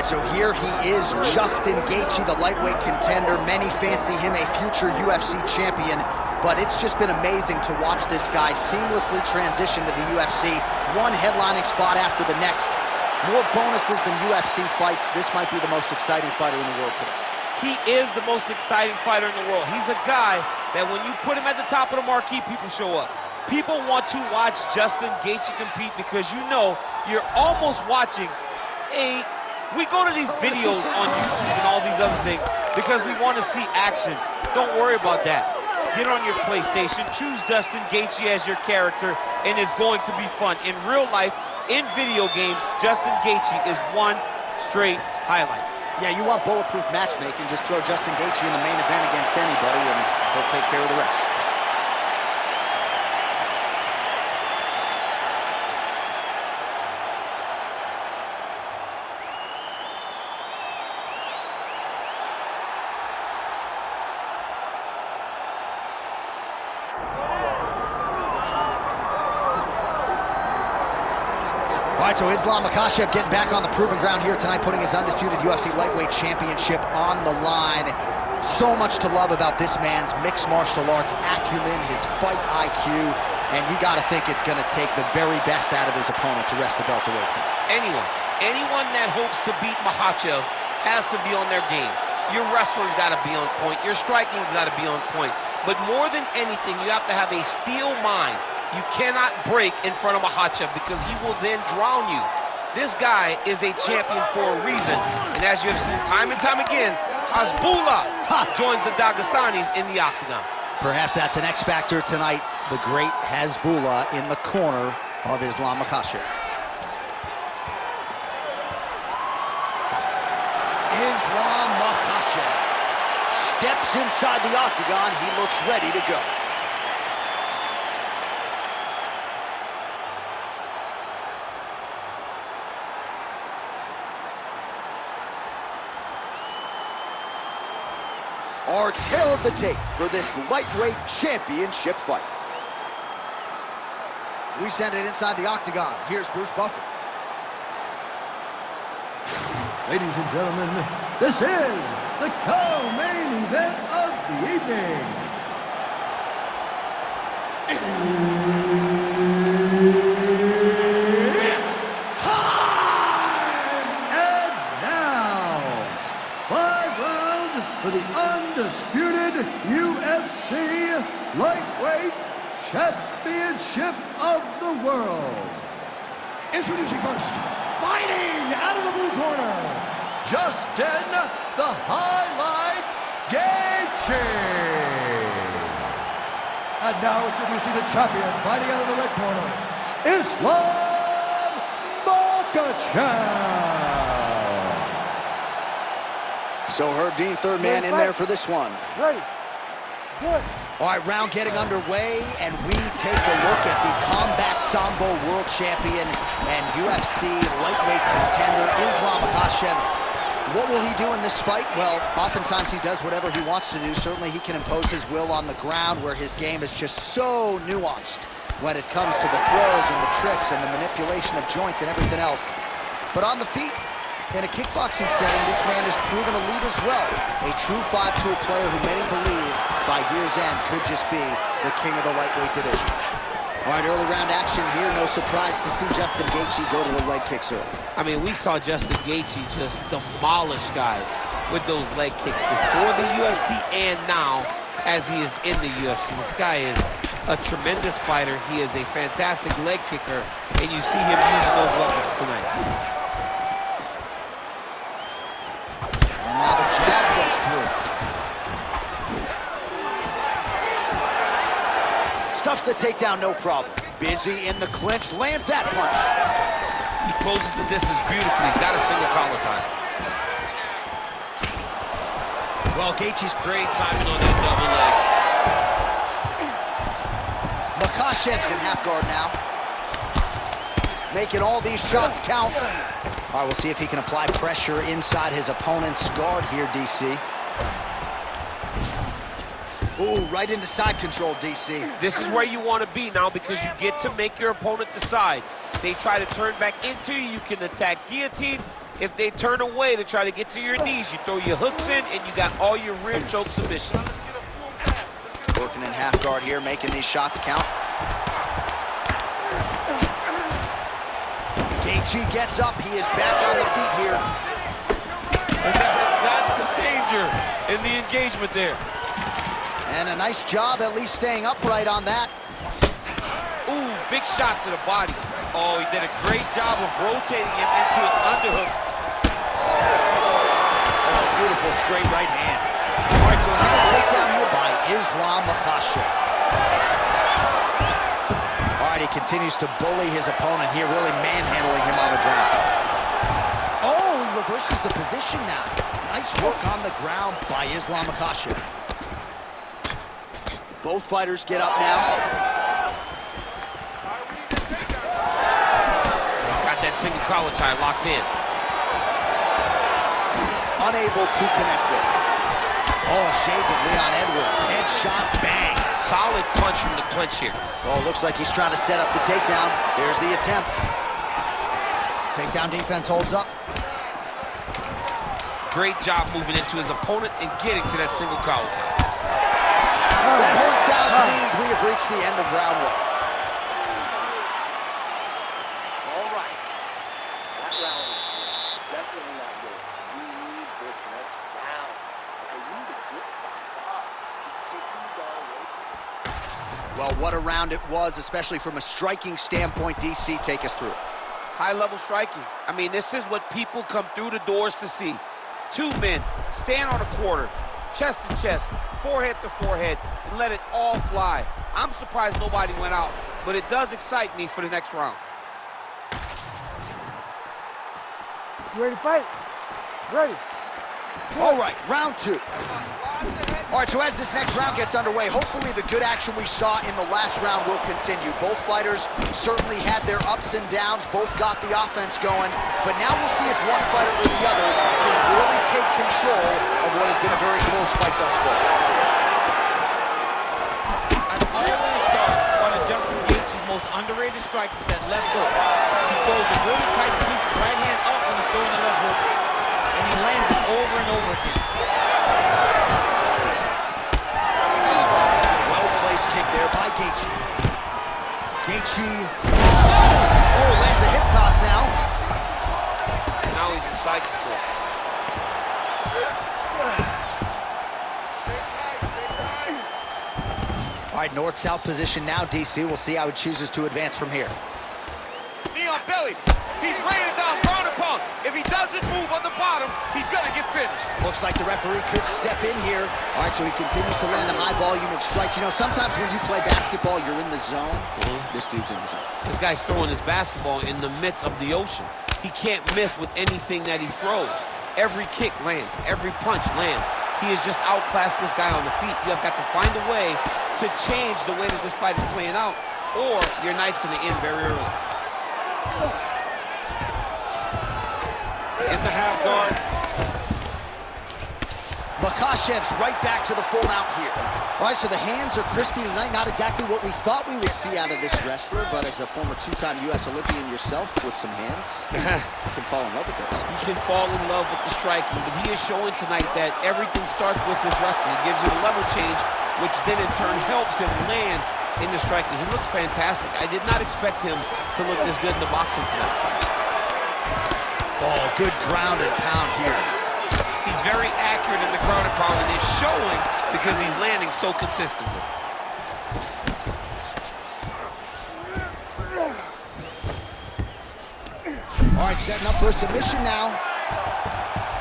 right, so here he is, Justin Gaethe, the lightweight contender. Many fancy him a future UFC champion, but it's just been amazing to watch this guy seamlessly transition to the UFC, one headlining spot after the next. More bonuses than UFC fights. This might be the most exciting fighter in the world today. He is the most exciting fighter in the world. He's a guy that when you put him at the top of the marquee, people show up. People want to watch Justin Gaethe compete because you know you're almost watching we go to these videos on YouTube and all these other things because we want to see action. Don't worry about that. Get on your PlayStation, choose Justin Gaethe as your character, and it's going to be fun. In real life, in video games, Justin Gaethe is one straight highlight. Yeah, you want bulletproof matchmaking, just throw Justin Gaethe in the main event against anybody and he'll take care of the rest. All right, so Islam Makhachev getting back on the proven ground here tonight, putting his undisputed UFC lightweight championship on the line. So much to love about this man's mixed martial arts acumen, his fight IQ, and you got to think it's going to take the very best out of his opponent to wrest the belt away tonight. Anyone that hopes to beat Makhachev has to be on their game. Your wrestling's got to be on point. Your striking's got to be on point. But more than anything, you have to have a steel mind. You cannot break in front of Makhachev because he will then drown you. This guy is a champion for a reason. And as you have seen time and time again, Hasbullah joins the Dagestanis in the octagon. Perhaps that's an X factor tonight. The great Hasbullah in the corner of Islam Makhachev. Islam Makhachev steps inside the octagon. He looks ready to go. Our tale of the tape for this lightweight championship fight. We send it inside the octagon. Here's Bruce Buffer. Ladies and gentlemen, this is the co-main event of the evening. It's time! And now, 5 rounds for the undisputed UFC lightweight championship of the world. Introducing first, fighting out of the blue corner, Justin the Highlight Gaethe. And now introducing the champion, fighting out of the red corner, Islam Makhachev. So Herb Dean, third man in there for this one. Ready. Good. All right, round getting underway, and we take a look at the Combat Sambo World Champion and UFC lightweight contender, Islam Makhachev. What will he do in this fight? Well, oftentimes he does whatever he wants to do. Certainly he can impose his will on the ground, where his game is just so nuanced when it comes to the throws and the trips and the manipulation of joints and everything else. But on the feet, in a kickboxing setting, this man has proven elite as well. A true 5-tool player who many believe by year's end could just be the king of the lightweight division. All right, early round action here. No surprise to see Justin Gaethe go to the leg kicks early. I mean, we saw Justin Gaethe just demolish guys with those leg kicks before the UFC and now as he is in the UFC. This guy is a tremendous fighter. He is a fantastic leg kicker, and you see him using those weapons tonight. And now the jab gets through. Stuffs the takedown, no problem. Busy in the clinch, lands that punch. He closes the distance beautifully. He's got a single collar tie. Well, Gaethje's Great timing on that double leg. Makhachev's in half guard now. Making all these shots count. All right, we'll see if he can apply pressure inside his opponent's guard here, DC. Ooh, right into side control, DC. This is where you want to be now because you get to make your opponent decide. They try to turn back into you. You can attack guillotine. If they turn away to try to get to your knees, you throw your hooks in, and you got all your rear choke submission. Working in half guard here, making these shots count. Gaethe gets up. He is back on the feet here. And that's the danger in the engagement there. And a nice job at least staying upright on that. Ooh, big shot to the body. Oh, he did a great job of rotating him into an underhook. Oh, beautiful straight right hand. All right, so another takedown here by Makhachev. All right, he continues to bully his opponent here, really manhandling him on the ground. Oh, he reverses the position now. Nice work on the ground by Makhachev. Both fighters get up now. He's got that single collar tie locked in. Unable to connect there. Oh, shades of Leon Edwards. Headshot, bang. Solid punch from the clinch here. Well, looks like he's trying to set up the takedown. There's the attempt. Takedown defense holds up. Great job moving into his opponent and getting to that single collar tie. That horn sounds means we have reached the end of round one. All right. That round was definitely not yours. We need this next round. Okay, we need to get back up. He's taking you down way too much. Well, what a round it was, especially from a striking standpoint. DC, take us through it. High-level striking. I mean, this is what people come through the doors to see. Two men stand on a quarter, chest to chest, forehead to forehead, and let it all fly. I'm surprised nobody went out, but it does excite me for the next round. You ready to fight? Ready. All right, round two. All right, so as this next round gets underway, hopefully the good action we saw in the last round will continue. Both fighters certainly had their ups and downs, both got the offense going, but now we'll see if one fighter or the other can really take control of what has been a very close fight thus far. I've always thought one of Justin Gaethje's most underrated strikes is that left hook. He throws it really tight and keeps his right hand up when he's throwing the left hook, and he lands it over and over again. Well-placed kick there by Gaethe. Gaethe, oh, lands a hip toss now. Now he's in side control. All right, north-south position now, DC. We'll see how he chooses to advance from here. Knee on belly. He's raining down ground and pound. If he doesn't move on the bottom, he's gonna get finished. Looks like the referee could step in here. All right, so he continues to land a high volume of strikes. You know, sometimes when you play basketball, you're in the zone. This dude's in the zone. This guy's throwing his basketball in the midst of the ocean. He can't miss with anything that he throws. Every kick lands. Every punch lands. He has just outclassed this guy on the feet. You have got to find a way to change the way that this fight is playing out, or your night's going to end very early. In the half guard. Makhachev's right back to the full mount here. All right, so the hands are crispy tonight. Not exactly what we thought we would see out of this wrestler, but as a former two-time U.S. Olympian yourself with some hands, you can fall in love with those. He can fall in love with the striking, but he is showing tonight that everything starts with his wrestling. He gives you a level change, which then in turn helps him land in the striking. He looks fantastic. I did not expect him to look this good in the boxing tonight. Oh, good ground and pound here. He's very accurate in the ground and pound, and it's showing because he's landing so consistently. All right, setting up for a submission now.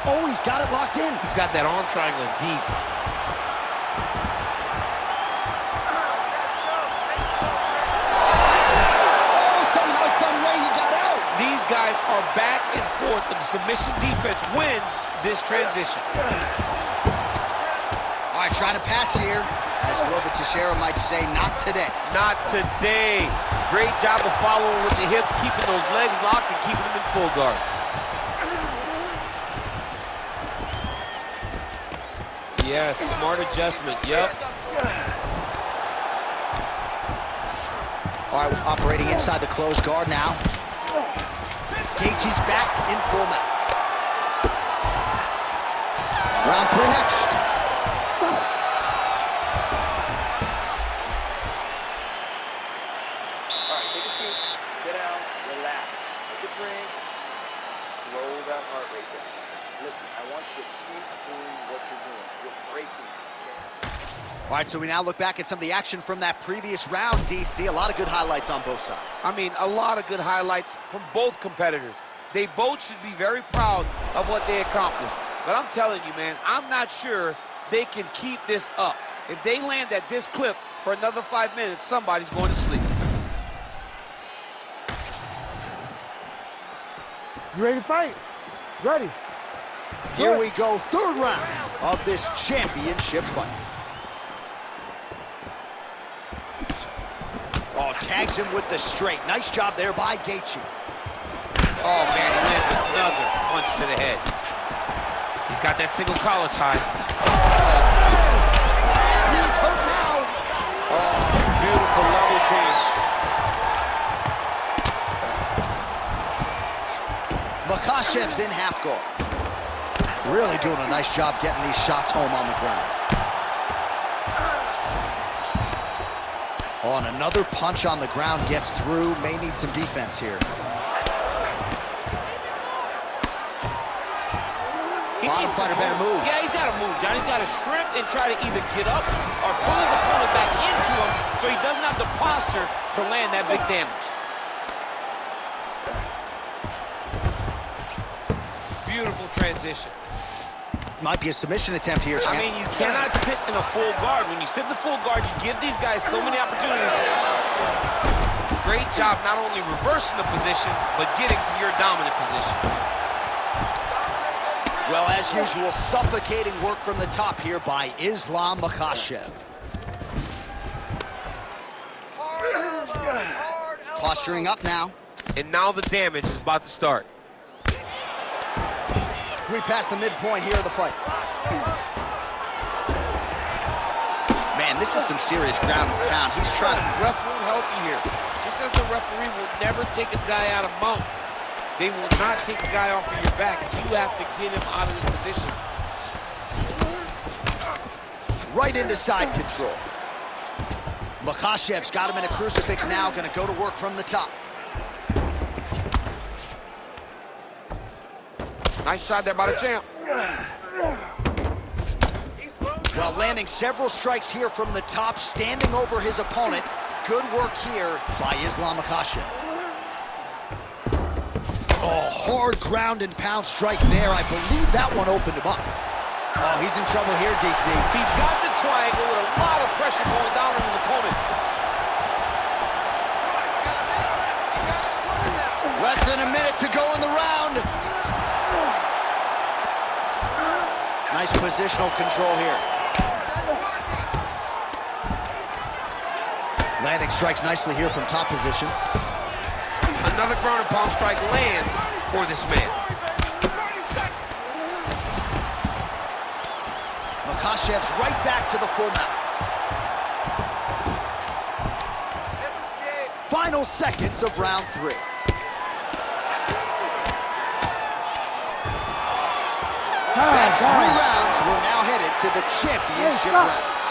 Oh, he's got it locked in. He's got that arm triangle deep. Somehow, some way he got out. These guys are back and forth, but the submission defense wins this transition. All right, trying to pass here. As Glover Teixeira might say, not today. Not today. Great job of following with the hips, keeping those legs locked and keeping them in full guard. Yes, smart adjustment, yep. All right, operating inside the closed guard now. Gaethje's back in full mount. Victory next. All right, take a seat, sit down, relax. Take a drink, slow that heart rate down. Listen, I want you to keep doing what you're doing. You're breaking it, okay? All right, so we now look back at some of the action from that previous round, DC. A lot of good highlights on both sides. I mean, a lot of good highlights from both competitors. They both should be very proud of what they accomplished. But I'm telling you, man, I'm not sure they can keep this up. If they land at this clip for another 5 minutes, somebody's going to sleep. You ready to fight? Ready. Here we go, third round of this championship fight. Oh, tags him with the straight. Nice job there by Gaethe. Oh, man, he lands another punch to the head. He's got that single collar tie. He's hurt now. Oh, beautiful level change. Makhachev's in half guard. Really doing a nice job getting these shots home on the ground. Oh, and another punch on the ground gets through. May need some defense here. Bottom fighter better move. Yeah, he's got to move, John. He's got to shrimp and try to either get up or pull his opponent back into him so he doesn't have the posture to land that big damage. Beautiful transition. Might be a submission attempt here, champ. I mean, you cannot sit in a full guard. When you sit in the full guard, you give these guys so many opportunities. Great job not only reversing the position, but getting to your dominant position. Well, as usual, suffocating work from the top here by Islam Makhachev. Posturing up now. And now the damage is about to start. We passed the midpoint here of the fight. Man, this is some serious ground and pound. He's trying to... Ref won't help you here. Just as the referee will never take a guy out of mount, they will not take a guy off of your back. You have to get him out of his position. Right into side control. Makhachev's got him in a crucifix now, gonna go to work from the top. Nice shot there by the champ. Well, landing several strikes here from the top, standing over his opponent. Good work here by Islam Makhachev. Oh, hard ground and pound strike there. I believe that one opened him up. Oh, he's in trouble here, DC. He's got the triangle with a lot of pressure going down on his opponent. Less than a minute to go in the round. Nice positional control here. Landing strikes nicely here from top position. Another ground and pound strike lands for this man. Makhachev's right back to the full mount. Final seconds of round 3. That's 3 rounds. We're now headed to the championship rounds.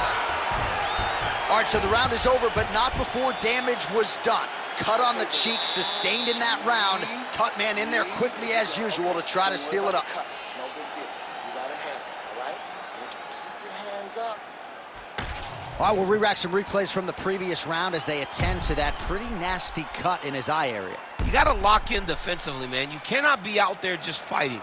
All right, so the round is over, but not before damage was done. Cut on the cheek, sustained in that round. Cut man in there quickly as usual to try to seal it up. It's no big deal. You got it handled, all right? I want you to keep your hands up. All right, we'll re-rack some replays from the previous round as they attend to that pretty nasty cut in his eye area. You got to lock in defensively, man. You cannot be out there just fighting.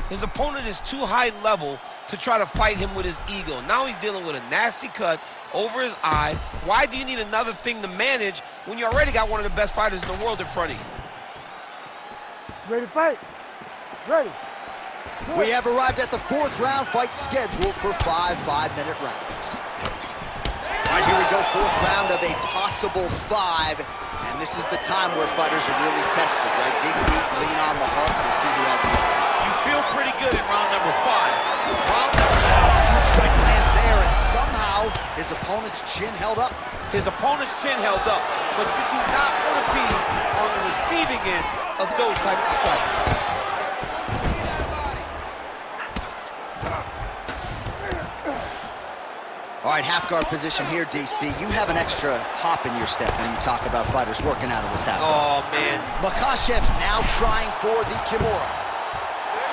His opponent is too high level to try to fight him with his ego. Now he's dealing with a nasty cut over his eye. Why do you need another thing to manage when you already got one of the best fighters in the world in front of you? Ready to fight? Ready. We have arrived at the 4th round fight scheduled for 5 5-minute rounds. All right, here we go, 4th round of a possible 5. And this is the time where fighters are really tested, right? Dig deep, lean on the heart, and see who has more. You feel pretty good in round number 5. Round number 5. Huge strike lands there, and somehow his opponent's chin held up. His opponent's chin held up, but you do not want to be on the receiving end of those types of strikes. right, half guard position here, DC. You have an extra hop in your step when you talk about fighters working out of this half guard. Oh, man. Makhachev's now trying for the Kimura.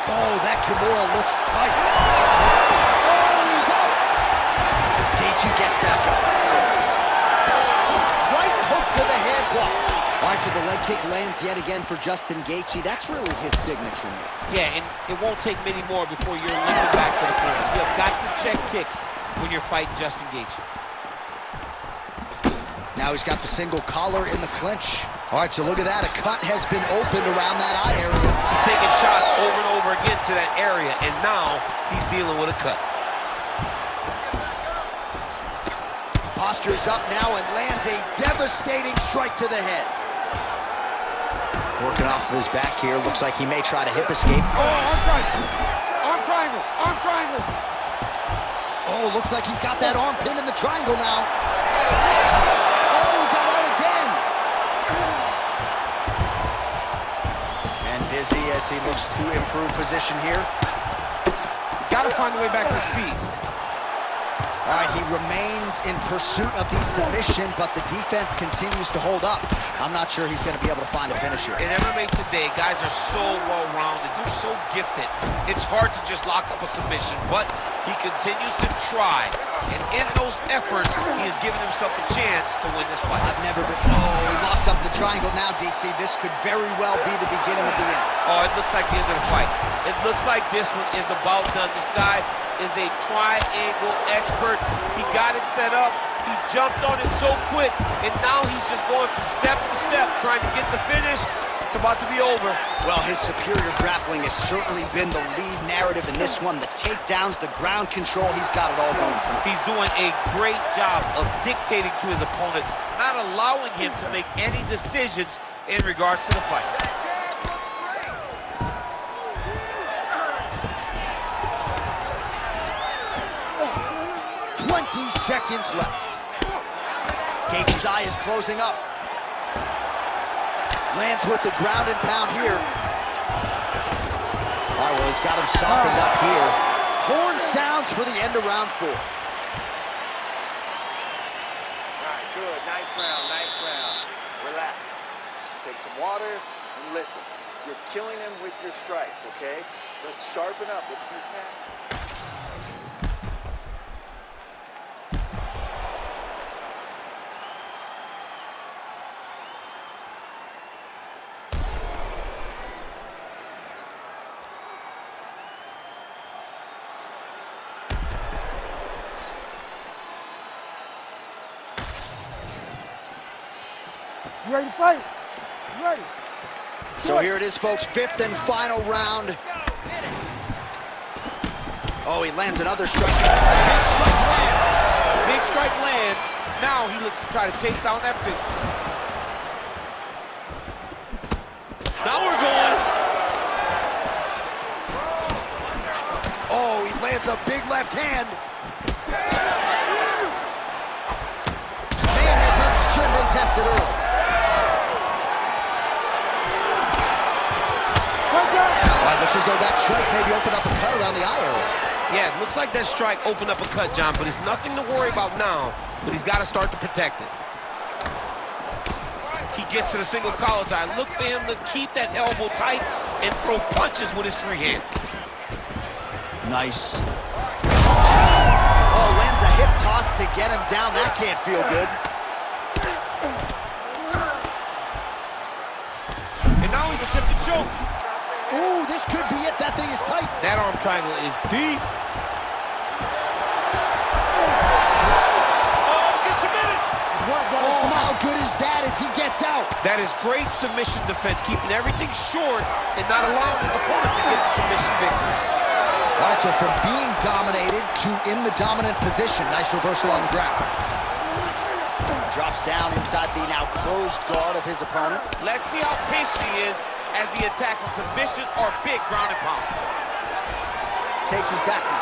Oh, that Kimura looks tight. Oh, he's out. Gaethe gets back up. Right hook to the hand block. All right, so the leg kick lands yet again for Justin Gaethe. That's really his signature move. Yeah, and it won't take many more before you're limping back to the corner. You have got to check kicks when you're fighting Justin Gaethe. Now he's got the single collar in the clinch. All right, so look at that. A cut has been opened around that eye area. He's taking shots over and over again to that area, and now he's dealing with a cut. Postures up now and lands a devastating strike to the head. Working off of his back here. Looks like he may try to hip escape. Oh, arm triangle. Arm triangle. Arm triangle. Oh, looks like he's got that arm pinned in the triangle now. Oh, he got out again. And busy as he looks to improve position here. He's got to find a way back to his feet. All right, he remains in pursuit of the submission, but the defense continues to hold up. I'm not sure he's going to be able to find a finish here. In MMA today, guys are so well-rounded. They're so gifted. It's hard to just lock up a submission, but he continues to try. And in those efforts, he has given himself a chance to win this fight. I've never been... Oh, he locks up the triangle now, DC. This could very well be the beginning of the end. Oh, it looks like the end of the fight. It looks like this one is about done. This guy is a triangle expert. He got it set up. He jumped on it so quick, and now he's just going from step to step, trying to get the finish. It's about to be over. Well, his superior grappling has certainly been the lead narrative in this one. The takedowns, the ground control, he's got it all going tonight. He's doing a great job of dictating to his opponent, not allowing him to make any decisions in regards to the fight. 20 seconds left. Gaethje's eye is closing up. Lands with the ground and pound here. All right, well, he's got him softened up here. Horn sounds for the end of round 4. All right, good. Nice round, nice round. Relax. Take some water and listen. You're killing him with your strikes, okay? Let's sharpen up. Let's be snappy. You ready to fight? You ready? So here it is, folks, 5th and final round. Oh, he lands another strike. Big strike lands. Big strike lands. Now he looks to try to chase down that finish. Now we're going. Oh, he lands a big left hand. Man, his chin been tested early. Looks as though that strike maybe opened up a cut around the eye area. Yeah, it looks like that strike opened up a cut, John, but it's nothing to worry about now, but he's got to start to protect it. He gets to the single collar tie. Look for him to keep that elbow tight and throw punches with his free hand. Nice. Oh, lands a hip toss to get him down. That can't feel good. And now he's attempting to choke. Ooh, this could be it. That thing is tight. That arm triangle is deep. Oh, he's getting submitted. Oh, how good is that as he gets out? That is great submission defense, keeping everything short and not allowing his opponent to get the submission victory. All right, so from being dominated to in the dominant position. Nice reversal on the ground. Drops down inside the now closed guard of his opponent. Let's see how patient he is as he attacks a submission or big ground and pound. Takes his back now.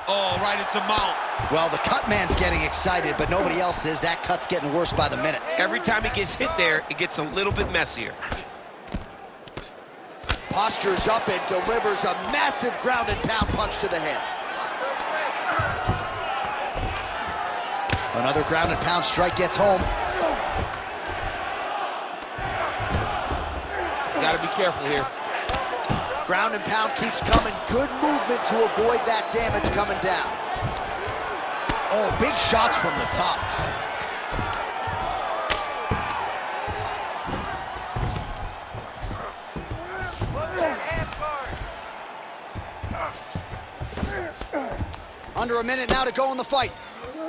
Oh, right into mount. Well, the cut man's getting excited, but nobody else is. That cut's getting worse by the minute. Every time he gets hit there, it gets a little bit messier. Postures up and delivers a massive ground and pound punch to the head. Another ground and pound strike gets home. Got to be careful here. Ground and pound keeps coming. Good movement to avoid that damage coming down. Oh, big shots from the top. Under a minute now to go in the fight. All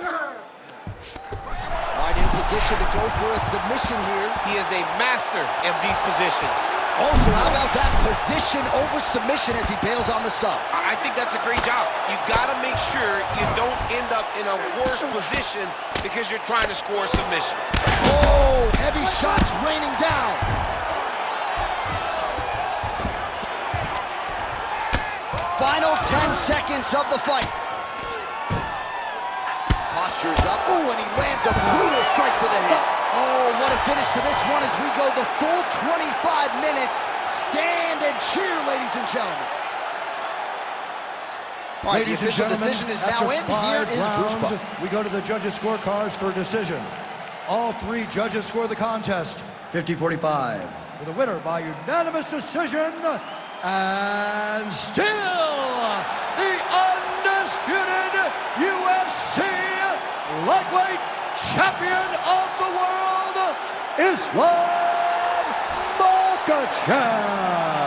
right, in position to go for a submission here. He is a master of these positions. Also, how about that position over submission as he bails on the sub? I think that's a great job. You got to make sure you don't end up in a worse position because you're trying to score a submission. Oh, heavy shots raining down. Final 10 seconds of the fight. Postures up. Ooh, and he lands a brutal strike to the head. Oh, what a finish to this one as we go the full 25 minutes. Stand and cheer, ladies and gentlemen. All right, the official decision is now in. Here is Bruce Buck. We go to the judges' scorecards for a decision. All three judges score the contest 50-45. For the winner by unanimous decision, and still the undisputed UFC lightweight champion of the world, Islam Makhachev.